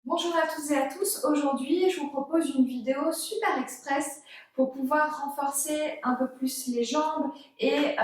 Bonjour à toutes et à tous, aujourd'hui je vous propose une vidéo super express pour pouvoir renforcer un peu plus les jambes et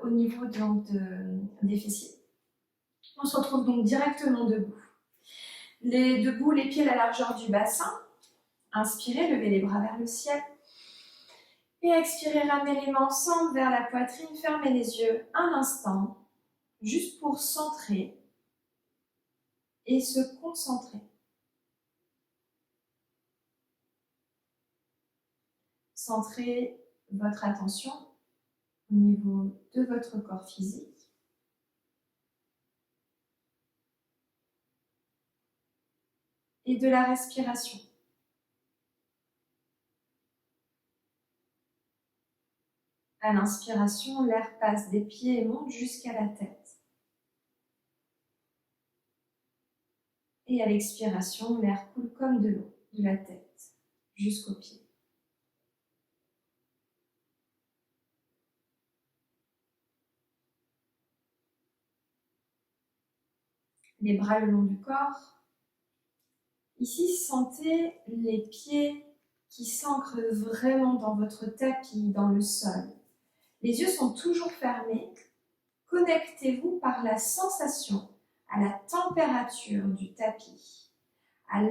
au niveau des fessiers. On se retrouve donc directement debout. Debout, les pieds à la largeur du bassin. Inspirez, levez les bras vers le ciel. Et expirez, ramenez les mains ensemble vers la poitrine, fermez les yeux un instant, juste pour centrer et se concentrer. Centrez votre attention au niveau de votre corps physique. Et de la respiration. À l'inspiration, l'air passe des pieds et monte jusqu'à la tête. Et à l'expiration, l'air coule comme de l'eau, de la tête jusqu'aux pieds. Les bras le long du corps. Ici, sentez les pieds qui s'ancrent vraiment dans votre tapis, dans le sol. Les yeux sont toujours fermés. Connectez-vous par la sensation à la température du tapis, à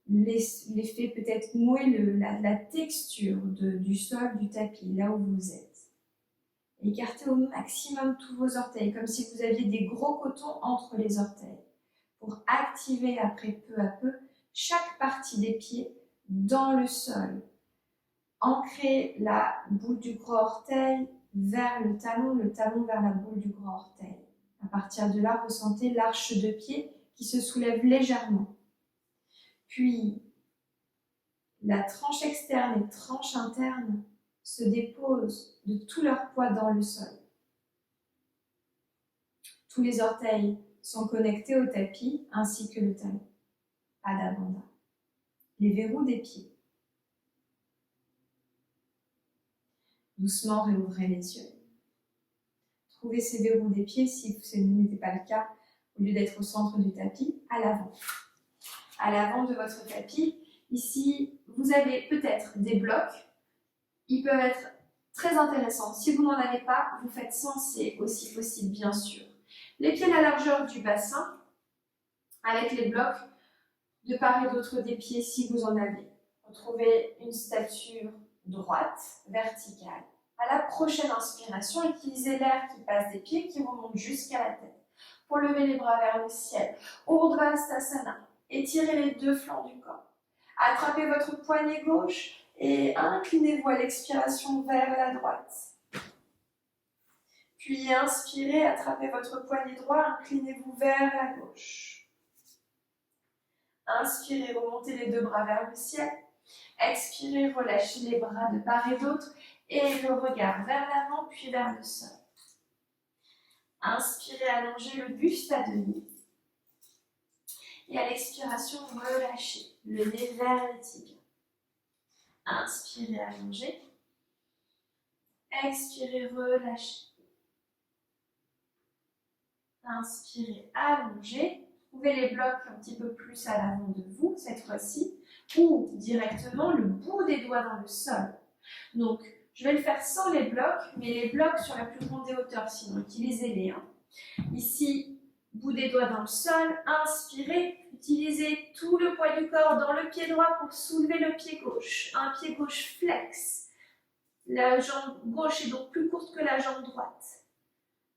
l'effet peut-être moelleux, la texture du sol, du tapis, là où vous êtes. Écartez au maximum tous vos orteils, comme si vous aviez des gros cotons entre les orteils, pour activer après peu à peu chaque partie des pieds dans le sol. Ancrez la boule du gros orteil vers le talon vers la boule du gros orteil. À partir de là, ressentez l'arche de pied qui se soulève légèrement. Puis, la tranche externe et tranche interne se déposent de tout leur poids dans le sol. Tous les orteils sont connectés au tapis ainsi que le talon. Pas d'abandon. Les verrous des pieds. Doucement réouvrez les yeux. Trouvez ces verrous des pieds, si ce n'était pas le cas, au lieu d'être au centre du tapis, à l'avant. À l'avant de votre tapis, ici, vous avez peut-être des blocs. Ils peuvent être très intéressants. Si vous n'en avez pas, vous faites sans, c'est aussi possible, bien sûr. Les pieds à la largeur du bassin, avec les blocs de part et d'autre des pieds, si vous en avez. Retrouvez une stature droite, verticale. À la prochaine inspiration, utilisez l'air qui passe des pieds, qui remonte jusqu'à la tête. Pour lever les bras vers le ciel, Urdhva-stasana. Étirez les deux flancs du corps. Attrapez votre poignet gauche et inclinez-vous à l'expiration vers la droite. Puis inspirez, attrapez votre poignet droit, inclinez-vous vers la gauche. Inspirez, remontez les deux bras vers le ciel. Expirez, relâchez les bras de part et d'autre et le regard vers l'avant puis vers le sol. Inspirez, allongez le buste à demi. Et à l'expiration, relâchez le nez vers les tibias. Inspirez, allongez. Expirez, relâchez. Inspirez, allongez. Trouvez les blocs un petit peu plus à l'avant de vous cette fois-ci, ou directement le bout des doigts dans le sol. Donc, je vais le faire sans les blocs, mais les blocs sur la plus grande des hauteurs, sinon utilisez-les. Ici, bout des doigts dans le sol, inspirez, utilisez tout le poids du corps dans le pied droit pour soulever le pied gauche. Un pied gauche flex. La jambe gauche est donc plus courte que la jambe droite.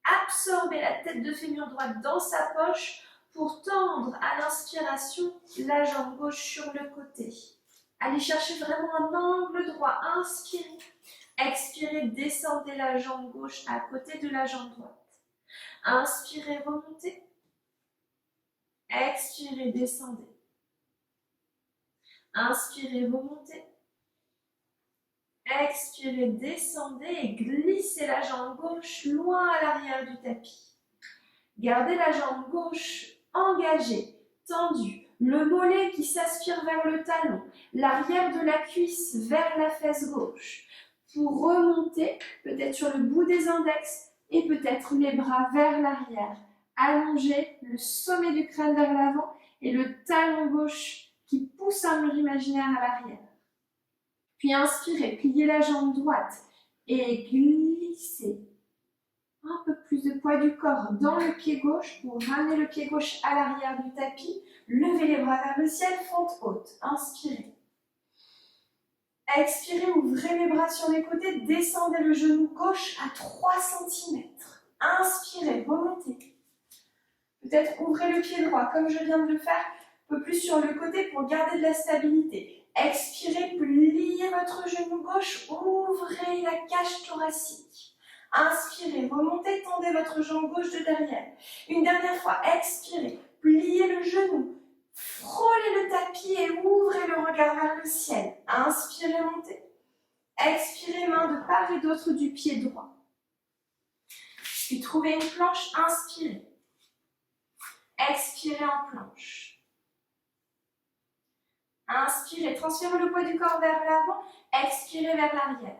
Absorbez la tête de fémur droite dans sa poche pour tendre à l'inspiration la jambe gauche sur le côté. Allez chercher vraiment un angle droit. Inspirez. Expirez, descendez la jambe gauche à côté de la jambe droite. Inspirez, remontez. Expirez, descendez. Inspirez, remontez. Expirez, descendez et glissez la jambe gauche loin à l'arrière du tapis. Gardez la jambe gauche engagée, tendue, le mollet qui s'aspire vers le talon, l'arrière de la cuisse vers la fesse gauche. Pour remonter, peut-être sur le bout des index et peut-être les bras vers l'arrière. Allongez le sommet du crâne vers l'avant et le talon gauche qui pousse un mur imaginaire à l'arrière. Puis inspirez, pliez la jambe droite et glissez un peu plus de poids du corps dans le pied gauche pour ramener le pied gauche à l'arrière du tapis. Levez les bras vers le ciel, fente haute. Inspirez. Expirez, ouvrez les bras sur les côtés, descendez le genou gauche à 3 cm. Inspirez, remontez. Peut-être ouvrez le pied droit comme je viens de le faire, un peu plus sur le côté pour garder de la stabilité. Expirez, pliez votre genou gauche, ouvrez la cage thoracique. Inspirez, remontez, tendez votre jambe gauche de derrière. Une dernière fois, expirez, pliez le genou, frôlez le tapis et ouvrez le regard vers le ciel. Inspirez, montez. Expirez, main de part et d'autre du pied droit. Puis trouvez une planche, inspirez. Expirez en planche. Inspirez, transférez le poids du corps vers l'avant, expirez vers l'arrière.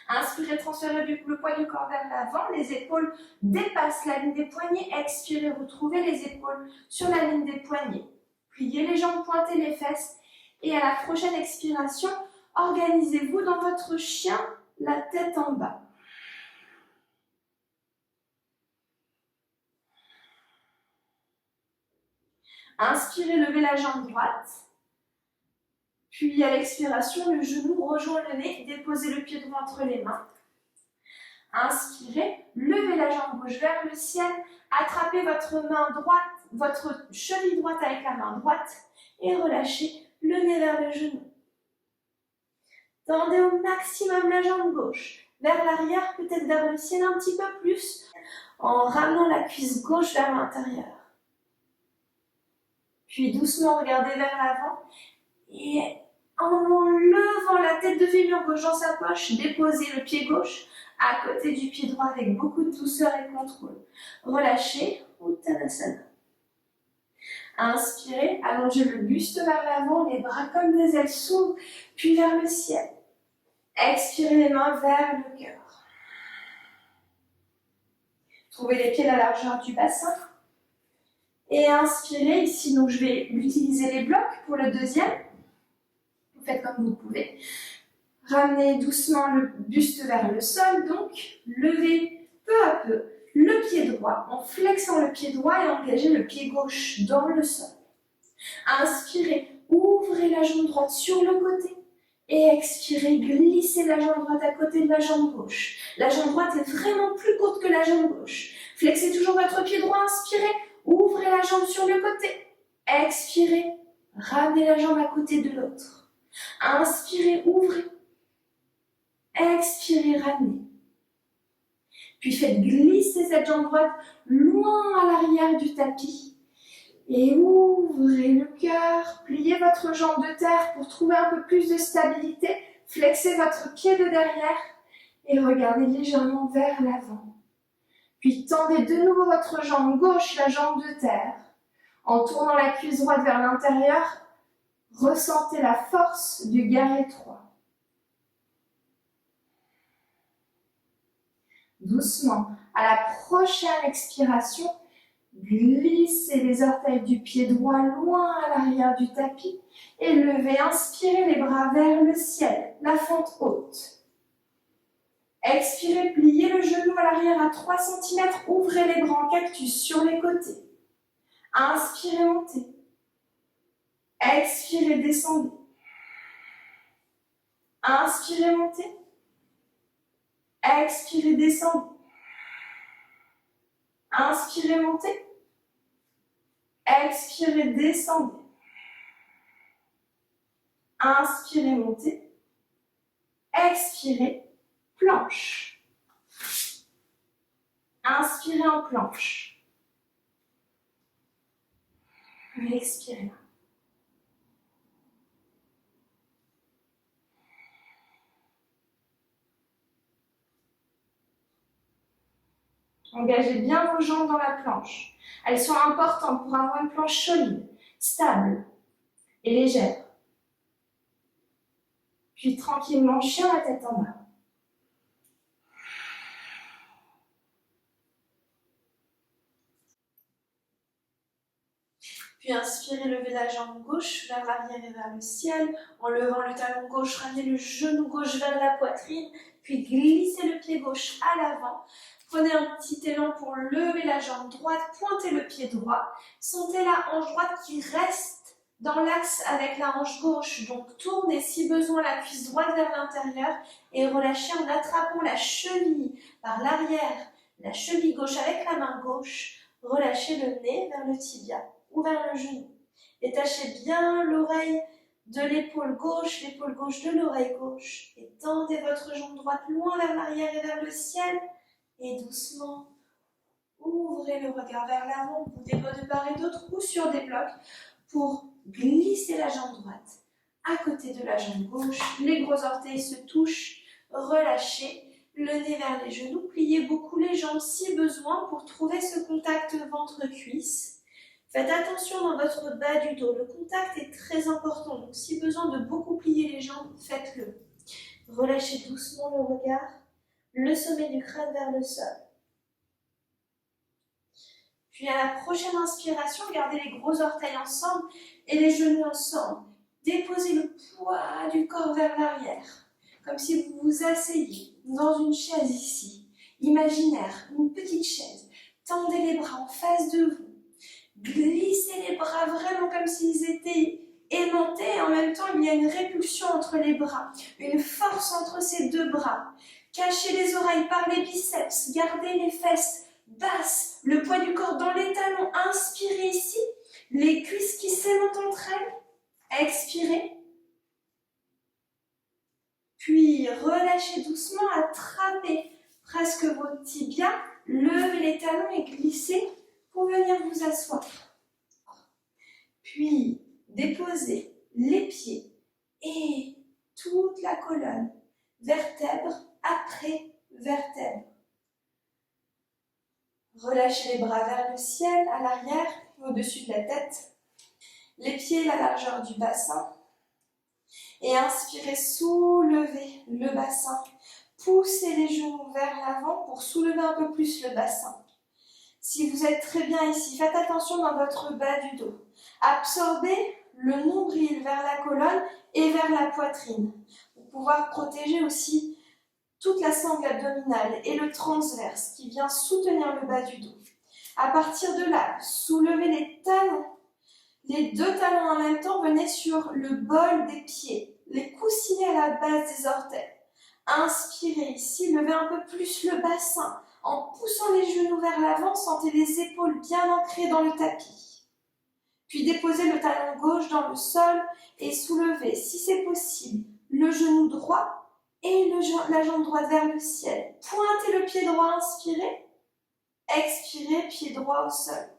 Inspirez, transférez le poids du corps vers l'avant, les épaules dépassent la ligne des poignets, expirez, retrouvez les épaules sur la ligne des poignets. Pliez les jambes, pointez les fesses et à la prochaine expiration, organisez-vous dans votre chien, la tête en bas. Inspirez, levez la jambe droite. Puis à l'expiration, le genou rejoint le nez, déposez le pied droit entre les mains. Inspirez, levez la jambe gauche vers le ciel, attrapez votre main droite, votre cheville droite avec la main droite et relâchez le nez vers le genou. Tendez au maximum la jambe gauche vers l'arrière, peut-être vers le ciel un petit peu plus, en ramenant la cuisse gauche vers l'intérieur. Puis doucement regardez vers l'avant et en levant la tête de fémur gauche dans sa poche, déposez le pied gauche à côté du pied droit avec beaucoup de douceur et de contrôle. Relâchez, Uttanasana. Inspirez, allongez le buste vers l'avant, les bras comme des ailes s'ouvrent, puis vers le ciel. Expirez les mains vers le cœur. Trouvez les pieds à la largeur du bassin. Et inspirez ici, donc je vais utiliser les blocs pour le deuxième. Vous faites comme vous pouvez. Ramenez doucement le buste vers le sol, donc levez peu à peu le pied droit en flexant le pied droit et engagez le pied gauche dans le sol. Inspirez, ouvrez la jambe droite sur le côté et expirez, glissez la jambe droite à côté de la jambe gauche. La jambe droite est vraiment plus courte que la jambe gauche. Flexez toujours votre pied droit, inspirez, ouvrez la jambe sur le côté. Expirez, ramenez la jambe à côté de l'autre. Inspirez, ouvrez. Expirez, ramenez. Puis faites glisser cette jambe droite loin à l'arrière du tapis. Et ouvrez le cœur, pliez votre jambe de terre pour trouver un peu plus de stabilité. Flexez votre pied de derrière et regardez légèrement vers l'avant. Puis tendez de nouveau votre jambe gauche, la jambe de terre. En tournant la cuisse droite vers l'intérieur, ressentez la force du guerrier 3. Doucement, à la prochaine expiration, glissez les orteils du pied droit loin à l'arrière du tapis et levez, inspirez les bras vers le ciel, la fente haute. Expirez, pliez le genou à l'arrière à 3 cm, ouvrez les bras en cactus sur les côtés. Inspirez, montez. Expirez, descendez. Inspirez, montez. Expirez, descendez. Inspirez, montez. Expirez, descendez. Inspirez, montez. Expirez, planche. Inspirez en planche. Expirez. Engagez bien vos jambes dans la planche. Elles sont importantes pour avoir une planche solide, stable et légère. Puis tranquillement, chien la tête en bas. Puis inspirez, levez la jambe gauche vers l'arrière et vers le ciel. En levant le talon gauche, ramenez le genou gauche vers la poitrine. Puis glissez le pied gauche à l'avant. Prenez un petit élan pour lever la jambe droite, pointez le pied droit. Sentez la hanche droite qui reste dans l'axe avec la hanche gauche. Donc tournez si besoin la cuisse droite vers l'intérieur et relâchez en attrapant la cheville par l'arrière, la cheville gauche avec la main gauche. Relâchez le nez vers le tibia ou vers le genou. Détachez bien l'oreille de l'épaule gauche de l'oreille gauche. Et tendez votre jambe droite loin vers l'arrière et vers le ciel. Et doucement, ouvrez le regard vers l'avant, ou des pas de part et d'autre, ou sur des blocs, pour glisser la jambe droite à côté de la jambe gauche. Les gros orteils se touchent, relâchez, le nez vers les genoux, pliez beaucoup les jambes si besoin pour trouver ce contact ventre-cuisse. Faites attention dans votre bas du dos, le contact est très important, donc si besoin de beaucoup plier les jambes, faites-le. Relâchez doucement le regard, le sommet du crâne vers le sol. Puis à la prochaine inspiration, gardez les gros orteils ensemble et les genoux ensemble. Déposez le poids du corps vers l'arrière, comme si vous vous asseyiez dans une chaise ici, imaginaire, une petite chaise. Tendez les bras en face de vous. Glissez les bras vraiment comme s'ils étaient aimantés et en même temps il y a une répulsion entre les bras, une force entre ces deux bras. Cachez les oreilles par les biceps, gardez les fesses basses, le poids du corps dans les talons, inspirez ici, les cuisses qui s'aimantent entre elles, expirez. Puis relâchez doucement, attrapez presque vos tibias, levez les talons et glissez pour venir vous asseoir. Puis déposez les pieds et toute la colonne, vertèbre après vertèbre. Relâchez les bras vers le ciel, à l'arrière, au-dessus de la tête. Les pieds à la largeur du bassin. Et inspirez, soulevez le bassin. Poussez les genoux vers l'avant pour soulever un peu plus le bassin. Si vous êtes très bien ici, faites attention dans votre bas du dos. Absorbez le nombril vers la colonne et vers la poitrine pour pouvoir protéger aussi toute la sangle abdominale et le transverse qui vient soutenir le bas du dos. À partir de là, soulevez les talons. Les deux talons en même temps, venez sur le bol des pieds, les coussinets à la base des orteils. Inspirez ici, levez un peu plus le bassin. En poussant les genoux vers l'avant, sentez les épaules bien ancrées dans le tapis. Puis déposez le talon gauche dans le sol et soulevez, si c'est possible, le genou droit et la jambe droite vers le ciel. Pointez le pied droit, inspirez. Expirez, pied droit au sol.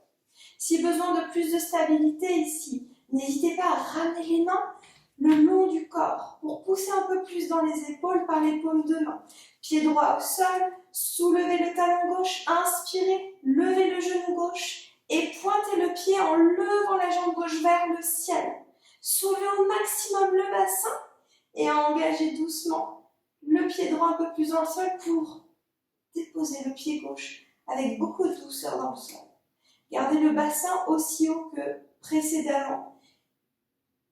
Si besoin de plus de stabilité ici, n'hésitez pas à ramener les mains le long du corps pour pousser un peu plus dans les épaules par les paumes de main. Pied droit au sol, soulevez le talon gauche, inspirez, levez le genou gauche et pointez le pied en levant la jambe gauche vers le ciel. Soulevez au maximum le bassin et engagez doucement le pied droit un peu plus dans le sol pour déposer le pied gauche avec beaucoup de douceur dans le sol. Gardez le bassin aussi haut que précédemment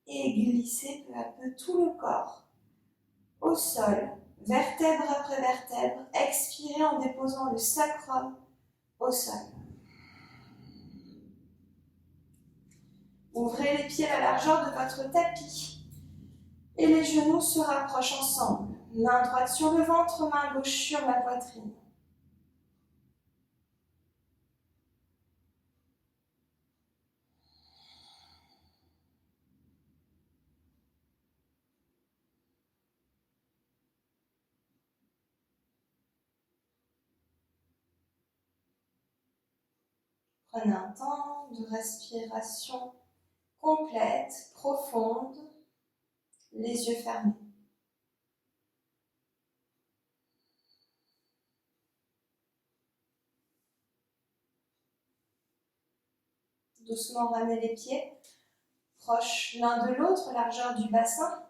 et glissez peu à peu tout le corps au sol, vertèbre après vertèbre. Expirez en déposant le sacrum au sol. Ouvrez les pieds à la largeur de votre tapis et les genoux se rapprochent ensemble. Main droite sur le ventre, main gauche sur la poitrine. Prenez un temps de respiration complète, profonde, les yeux fermés. Doucement ramenez les pieds, proches l'un de l'autre, largeur du bassin.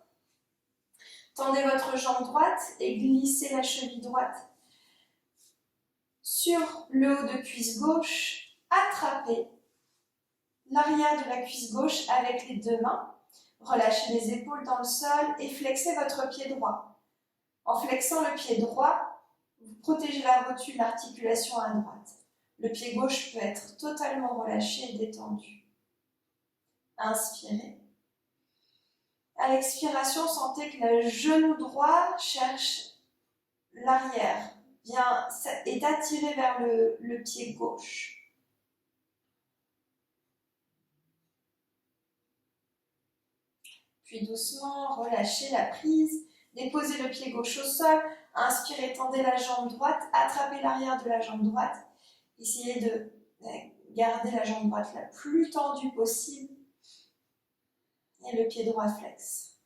Tendez votre jambe droite et glissez la cheville droite sur le haut de cuisse gauche. Attrapez l'arrière de la cuisse gauche avec les deux mains. Relâchez les épaules dans le sol et flexez votre pied droit. En flexant le pied droit, vous protégez la rotule, l'articulation à droite. Le pied gauche peut être totalement relâché et détendu. Inspirez. À l'expiration, sentez que le genou droit cherche l'arrière, est attiré vers le pied gauche. Puis doucement, relâchez la prise, déposez le pied gauche au sol, inspirez, tendez la jambe droite, attrapez l'arrière de la jambe droite, essayez de garder la jambe droite la plus tendue possible et le pied droit flex.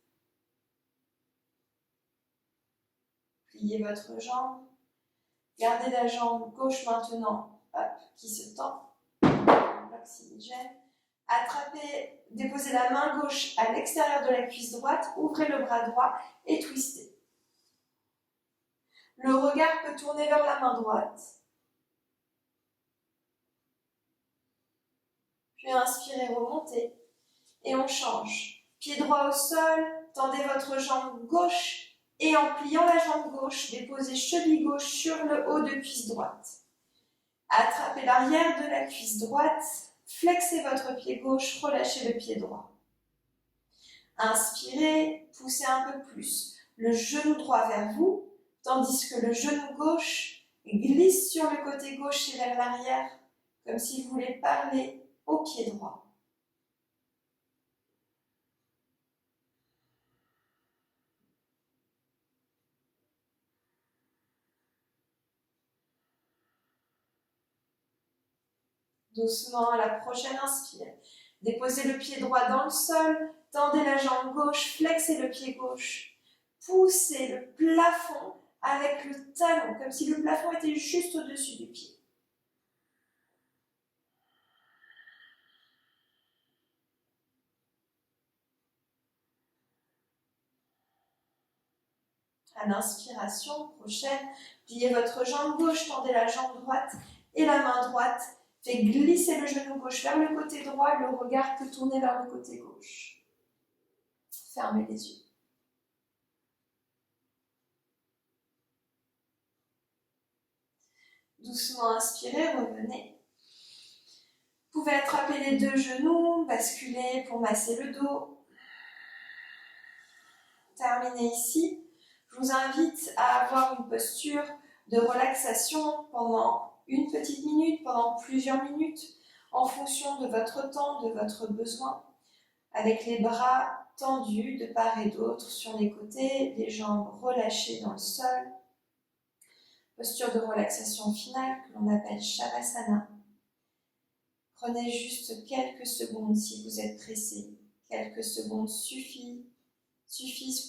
Pliez votre jambe, gardez la jambe gauche maintenant, qui se tend, l'oxygène. Attrapez, déposez la main gauche à l'extérieur de la cuisse droite, ouvrez le bras droit et twistez. Le regard peut tourner vers la main droite. Puis inspirez, remontez. Et on change. Pied droit au sol, tendez votre jambe gauche et en pliant la jambe gauche, déposez cheville gauche sur le haut de cuisse droite. Attrapez l'arrière de la cuisse droite, flexez votre pied gauche, relâchez le pied droit. Inspirez, poussez un peu plus le genou droit vers vous, tandis que le genou gauche glisse sur le côté gauche et vers l'arrière, comme si vous voulez parler au pied droit. Doucement, à la prochaine inspire. Déposez le pied droit dans le sol, tendez la jambe gauche, flexez le pied gauche. Poussez le plafond avec le talon, comme si le plafond était juste au-dessus du pied. À l'inspiration prochaine, pliez votre jambe gauche, tendez la jambe droite et la main droite fait glisser le genou gauche vers le côté droit, le regard peut tourner vers le côté gauche. Fermez les yeux. Doucement inspirez, revenez. Vous pouvez attraper les deux genoux, basculer pour masser le dos. Terminez ici. Je vous invite à avoir une posture de relaxation pendant une petite minute, pendant plusieurs minutes, en fonction de votre temps, de votre besoin, avec les bras tendus de part et d'autre sur les côtés, les jambes relâchées dans le sol. Posture de relaxation finale que l'on appelle Shavasana. Prenez juste quelques secondes si vous êtes pressé. Quelques secondes suffisent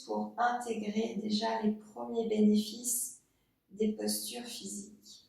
pour intégrer déjà les premiers bénéfices des postures physiques.